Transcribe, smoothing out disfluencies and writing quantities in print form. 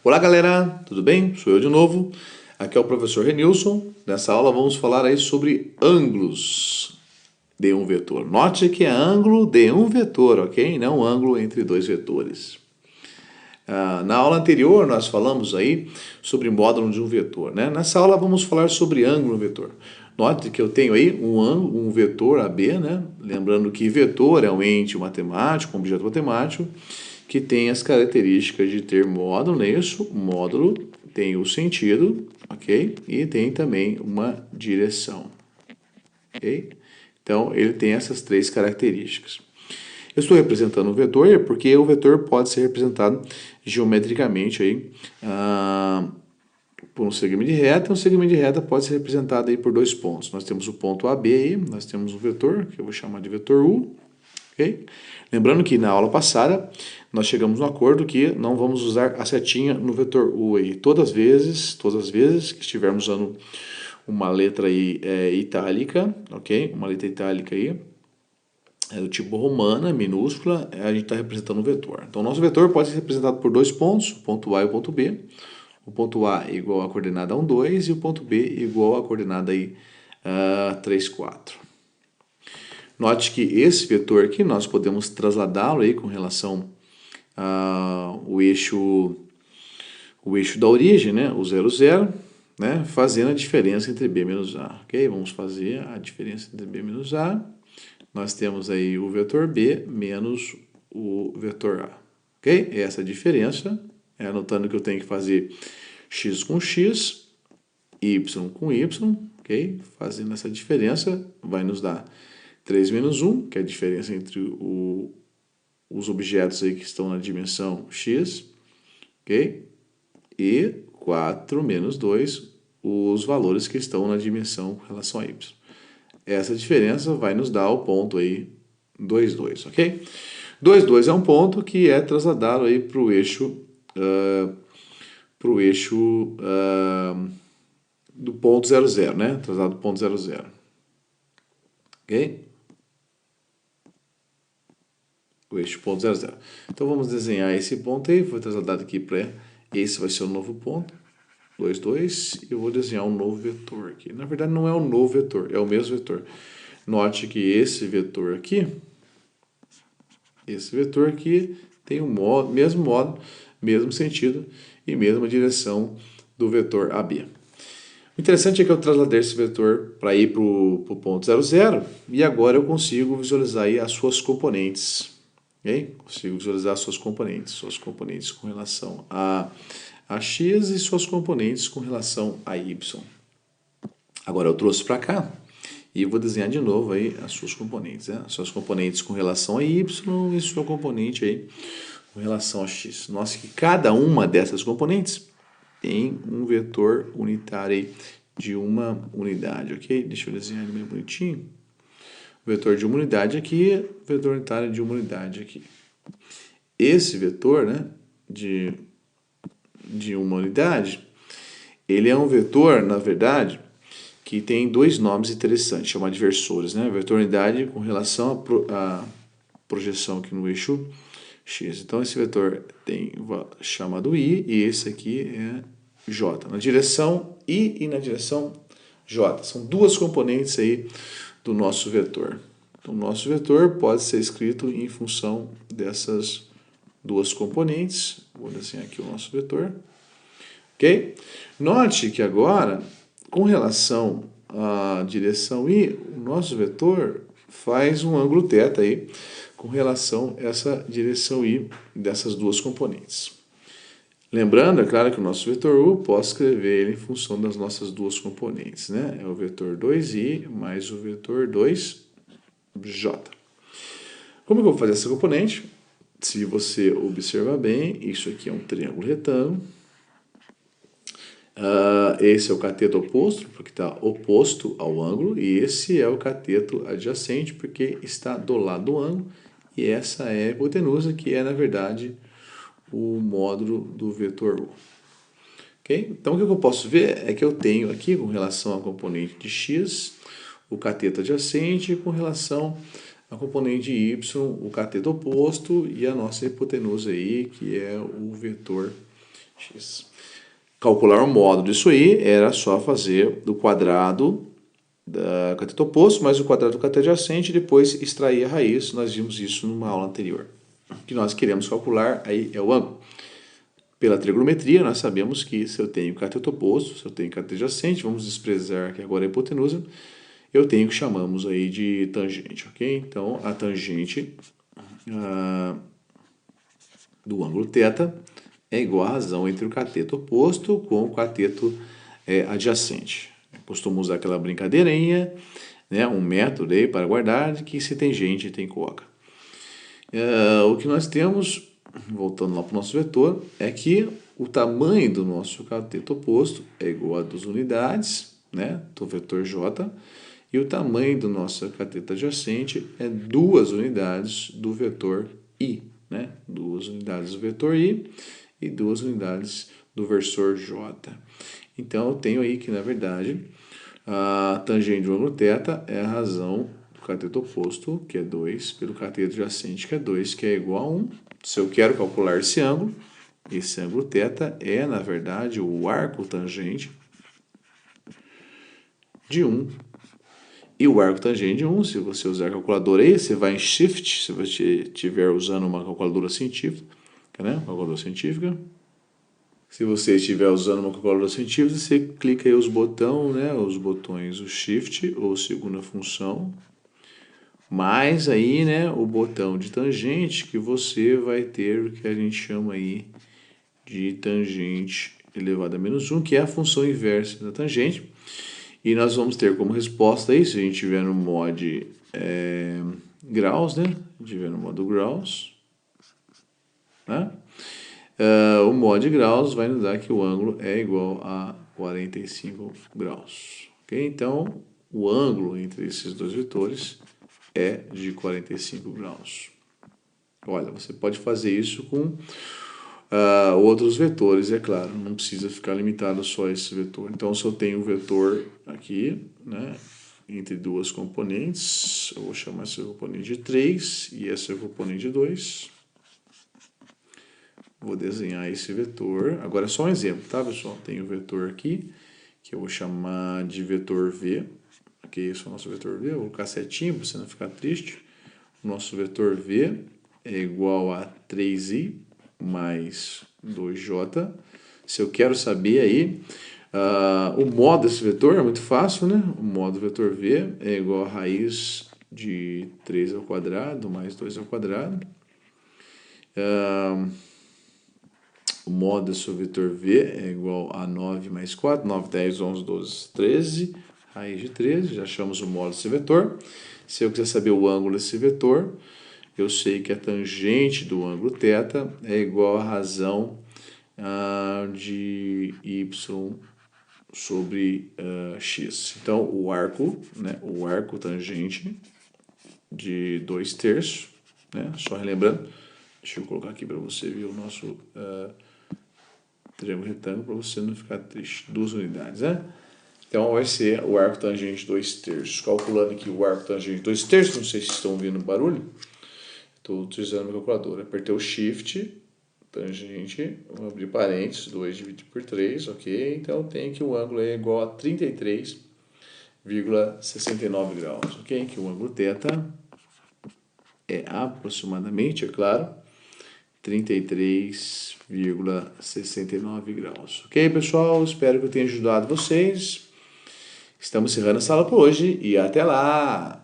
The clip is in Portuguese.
Olá galera, tudo bem? Sou eu de novo. Aqui é o professor Renilson. Nessa aula vamos falar aí sobre ângulos de um vetor. Note que é ângulo de um vetor, ok? Não ângulo entre dois vetores. Na aula anterior nós falamos aí sobre módulo de um vetor, né? Nessa aula vamos falar sobre ângulo vetor. Note que eu tenho aí um vetor AB, né? Lembrando que vetor é um ente matemático, um objeto matemático, que tem as características de ter módulo, não é isso? Módulo tem o sentido, ok? E tem também uma direção, ok? Então, ele tem essas três características. Eu estou representando um vetor porque o vetor pode ser representado geometricamente aí, por um segmento de reta. Um segmento de reta pode ser representado aí por dois pontos. Nós temos o ponto AB aí, nós temos um vetor, que eu vou chamar de vetor U, ok? Lembrando que na aula passada nós chegamos no acordo que não vamos usar a setinha no vetor U aí. Todas as vezes que estivermos usando uma letra aí itálica, ok? Uma letra itálica aí, do tipo romana, minúscula, a gente está representando um vetor. Então, o nosso vetor pode ser representado por dois pontos, o ponto A e o ponto B. O ponto A é igual à coordenada 1, 2 e o ponto B é igual à coordenada aí, 3, 4. Note que esse vetor aqui nós podemos trasladá-lo aí com relação ao eixo da origem, né, o 0, 0, né, fazendo a diferença entre B menos A. Ok? Vamos fazer a diferença entre B menos A. Nós temos aí o vetor B menos o vetor A. Ok? Essa diferença, anotando que eu tenho que fazer x com x, y com y, ok? Fazendo essa diferença, vai nos dar 3 menos 1, que é a diferença entre os objetos aí que estão na dimensão x, ok? E 4 menos 2, os valores que estão na dimensão com relação a y. Essa diferença vai nos dar o ponto aí 2, 2, ok? 2, 2 é um ponto que é trasladado aí para o eixo, do ponto 0, 0, né? Trasladado do ponto 0, 0. Ok? O eixo ponto 0, 0. Então vamos desenhar esse ponto aí, foi trasladado aqui para esse vai ser o novo ponto, 2, 2, e eu vou desenhar um novo vetor aqui. Na verdade não é um novo vetor, é o mesmo vetor. Note que esse vetor aqui tem o mesmo modo, mesmo sentido e mesma direção do vetor AB. O interessante é que eu trasladei esse vetor para ir para o ponto 0, 0 e agora eu consigo visualizar aí as suas componentes. Okay? Consigo visualizar as suas componentes com relação a x e suas componentes com relação a y. Agora eu trouxe para cá e vou desenhar de novo aí as suas componentes, né? Suas componentes com relação a y e sua componente aí com relação a x. Note que cada uma dessas componentes tem um vetor unitário aí de uma unidade, ok? Deixa eu desenhar ele bem bonitinho. Vetor de uma unidade aqui, vetor unitário de uma unidade aqui. Esse vetor, né, de uma unidade, ele é um vetor, na verdade, que tem dois nomes interessantes, chamados de versores, né? Vetor unidade com relação à projeção aqui no eixo x. Então, esse vetor tem chamado i e esse aqui é j. Na direção i e na direção j. São duas componentes aí do nosso vetor. Então, o nosso vetor pode ser escrito em função dessas duas componentes. Vou desenhar aqui o nosso vetor. Ok? Note que agora, com relação à direção i, o nosso vetor faz um ângulo θ aí com relação a essa direção i dessas duas componentes. Lembrando, é claro que o nosso vetor u, posso escrever ele em função das nossas duas componentes, né? É o vetor 2i mais o vetor 2j. Como é que eu vou fazer essa componente? Se você observar bem, isso aqui é um triângulo retângulo. Esse é o cateto oposto, porque está oposto ao ângulo, e esse é o cateto adjacente, porque está do lado do ângulo, e essa é a hipotenusa, que é, na verdade, o módulo do vetor U. Okay? Então, o que eu posso ver é que eu tenho aqui, com relação à componente de x, o cateto adjacente, e com relação à componente de y, o cateto oposto, e a nossa hipotenusa aí, que é o vetor x. Calcular o módulo disso aí era só fazer do quadrado da cateto oposto mais o quadrado do cateto adjacente e depois extrair a raiz. Nós vimos isso numa aula anterior. O que nós queremos calcular aí é o ângulo. Pela trigonometria, nós sabemos que se eu tenho cateto oposto, se eu tenho cateto adjacente, vamos desprezar aqui agora a hipotenusa, eu tenho o que chamamos aí de tangente, ok? Então, a tangente do ângulo θ é igual à razão entre o cateto oposto com o cateto adjacente. Eu costumo usar aquela brincadeirinha, né, um método aí para guardar, de que se tem gente, tem coca. O que nós temos, voltando lá para o nosso vetor, é que o tamanho do nosso cateto oposto é igual a 2 unidades, né, do vetor J, e o tamanho do nosso cateto adjacente é 2 unidades do vetor I, né, 2 unidades do vetor I e 2 unidades do versor J. Então, eu tenho aí que, na verdade, a tangente do ângulo θ é a razão do cateto oposto, que é 2, pelo cateto adjacente, que é 2, que é igual a 1. Se eu quero calcular esse ângulo θ é, na verdade, o arco tangente de 1. E o arco tangente de 1, se você usar a calculadora aí, você vai em Shift, se você estiver usando uma calculadora científica, né? Calculadora científica. Se você estiver usando uma calculadora científica, você clica aí os botões, né? Os botões, o Shift ou segunda função, mais aí, né? O botão de tangente, que você vai ter o que a gente chama aí de tangente elevado a menos 1, que é a função inversa da tangente. E nós vamos ter como resposta aí, se a gente tiver no mod graus, né? Se tiver no modo graus, né? O mod graus vai nos dar que o ângulo é igual a 45 graus. Okay? Então, o ângulo entre esses dois vetores é de 45 graus. Olha, você pode fazer isso com outros vetores, é claro, não precisa ficar limitado só a esse vetor. Então, se eu tenho um vetor aqui, né, entre duas componentes, eu vou chamar esse componente de 3 e esse componente de 2. Vou desenhar esse vetor. Agora é só um exemplo, tá, pessoal? Tem o vetor aqui, que eu vou chamar de vetor V. Aqui, esse é o nosso vetor V. Eu vou colocar setinho para você não ficar triste. O nosso vetor V é igual a 3i mais 2j. Se eu quero saber aí, o modo desse vetor é muito fácil, né? O modo do vetor V é igual a raiz de 3 ao quadrado mais 2 ao quadrado. O modo desse vetor V é igual a 9 mais 4, 9, 10, 11, 12, 13, raiz de 13, já achamos o modo desse vetor. Se eu quiser saber o ângulo desse vetor, eu sei que a tangente do ângulo θ é igual à razão de y sobre x. Então, o arco, né, o arco tangente de 2/3, né, só relembrando, deixa eu colocar aqui para você ver o nosso triângulo retângulo, para você não ficar triste, 2 unidades, né? Então, vai ser o arco tangente 2/3. Calculando aqui o arco tangente 2/3, não sei se estão ouvindo o barulho, estou utilizando a calculadora. Apertei o Shift, tangente, vou abrir parênteses, 2 dividido por 3, ok? Então, tem que o ângulo é igual a 33,69 graus, ok? Que o ângulo θ é aproximadamente, é claro, 33,69 graus. Ok, pessoal? Espero que eu tenha ajudado vocês. Estamos encerrando a sala por hoje e até lá!